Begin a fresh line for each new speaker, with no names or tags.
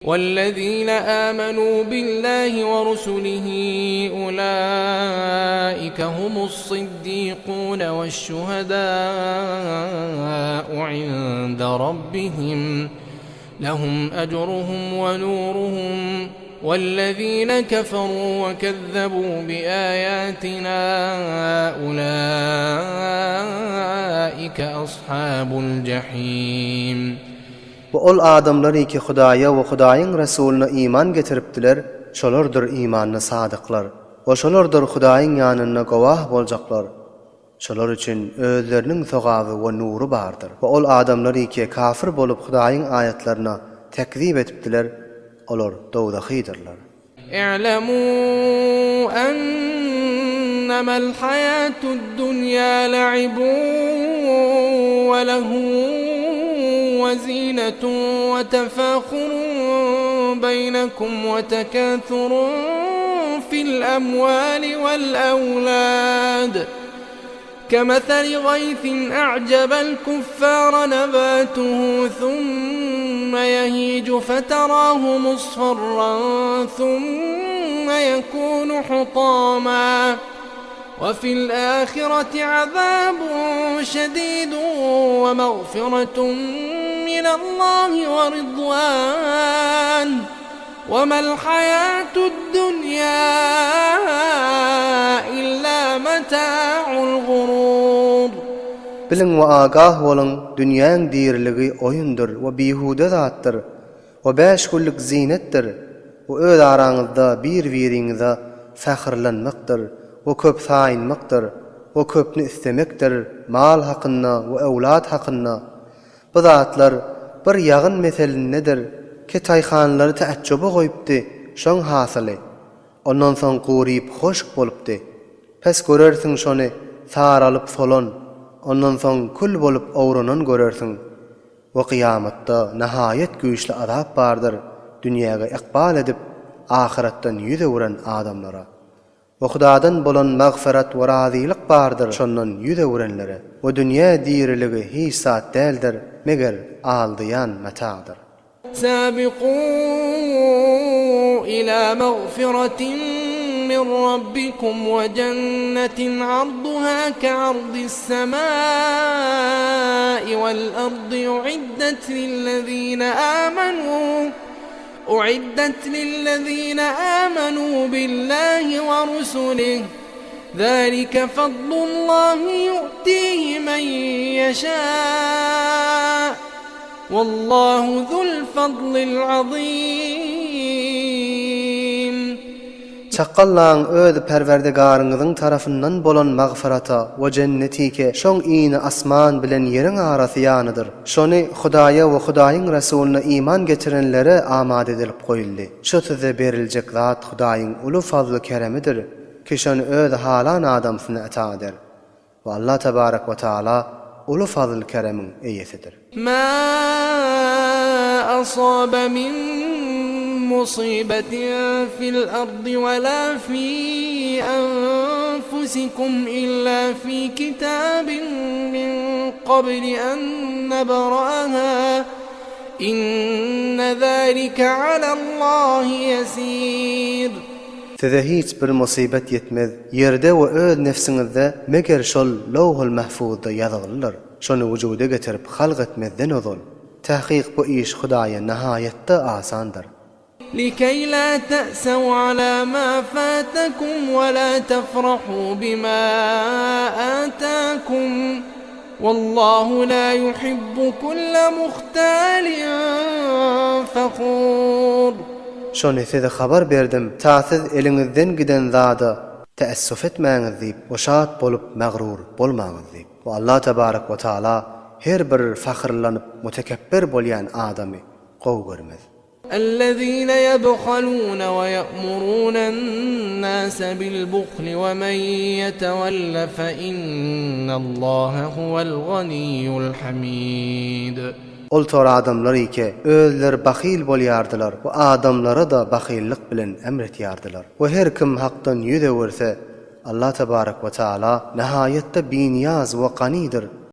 والذين آمنوا بالله ورسله أولئك هم الصديقون والشهداء عند ربهم لهم أجرهم ونورهم والذين كفروا وكذبوا بآياتنا أولئك أصحاب الجحيم.
Bu ol adamlar ki Hudaýa we Hudaýyň Rasulyna iman getiripdiler, şolardyr imanna sadyqlar. O şolardyr Hudaýyň ýanyna gowah boljaklar. Şolar üçin özleriniň sogawy we nury bardyr. Bu ol adamlar ki kafir bolup Hudaýyň ayatlaryna tekzip etipdiler, olar dowdahydylar.
İ'lemû ennemal hayatud dunya la'ibun ve lehun وزينة وتفاخر بينكم وتكاثر في الأموال والأولاد كمثل غيث أعجب الكفار نباته ثم يهيج فتراه مصفرا ثم يكون حطاما وفي الآخرة عذاب شديد ومغفرة من الله ورضوان وما الحياة الدنيا إلا متاع الغرور.
Bilin ve agah bolun, dünýäň dirligi oýundur we bihude zatdyr we 5 günlük zinetdir we öz araňyzda bir-biriňize fährlenmekdir we köp saýynmykdyr we köpni istemekdir mal hakyna we ewlat hakyna. Bu zatlar bir ýagyn meselinidir ki taýhanlary täçjübe goýupdy, şoň hasyly. Ondan soň guryp hoşk bolupdy. Pes görersiň şony saralyp solan, ondan soň kül bolup awranan görersiň. We kıyamatda nihayet güýçli azap bardyr dünýäge iqbal edip ahiretden ýüze uran adamlara. Ve Hudadan bolan mağfiret ve razilik bardır şondan ýüze uranlara. Ve dünýä diriligi hiç saat däldir, meger aldyyan matadır.
سابقوا إلى مغفرة من ربكم وجنة عرضها كعرض السماء والأرض أعدت للذين آمنوا بالله ورسله ذلك فضل الله يؤتيه من يشاء والله ذو الفضل العظيم.
Çakallan özi perwerdigaryňyzyň tarapyndan bolan magfirata we jennetike şoň iňi asman bilen ýeriň arasy ýanydyr. Şony Hudaýa we Hudaýyň Rasulyna iman getirenlere amade edilip goýuldy. Şu size beriljek zat Hudaýyň uly fazly keremidir ki şony özi halan adamsyna ata eder. Ve Allah tebarek ve taala uly fazl keremiň eýesidir.
Ma asaba min مصيبة في الأرض ولا في أنفسكم إلا في كتاب من قبل أن نبرأها إن ذلك على الله يسير.
Size hiç bir musibet yetmez, yerde we öz nefsiňizde meger şol lawhul mahfuzda ýazylyr. Şonu wujuda getirip halq etmezden ozul. Tahqiq bu iş Hudaýa nihayetde asandyr.
لكي لا تأسوا على ما فاتكم ولا تفرحوا بما آتاكم والله لا يحب كل مختال فخور.
Şonu size habar berdim, taýsiz eliňizden giden zada täessüf etmäňiz diýip, oşat bolup magrur bolmaňyz diýip. Bu Allah tebarek we taala her bir fahrlanyp mutekebbir bolýan adamy gow görmez.
الذين يبخلون ويأمرون الناس بالبخل ومن يتول فإن الله هو الغني الحميد.
Ol tor adamlar ki özleri bakhil bolýardylar. Bu adamlara da bakhillik bilen emretýardylar. We her kim hakdan ýüze berse Allah tebarek we taala nihayetde biniyaz we ganydyr.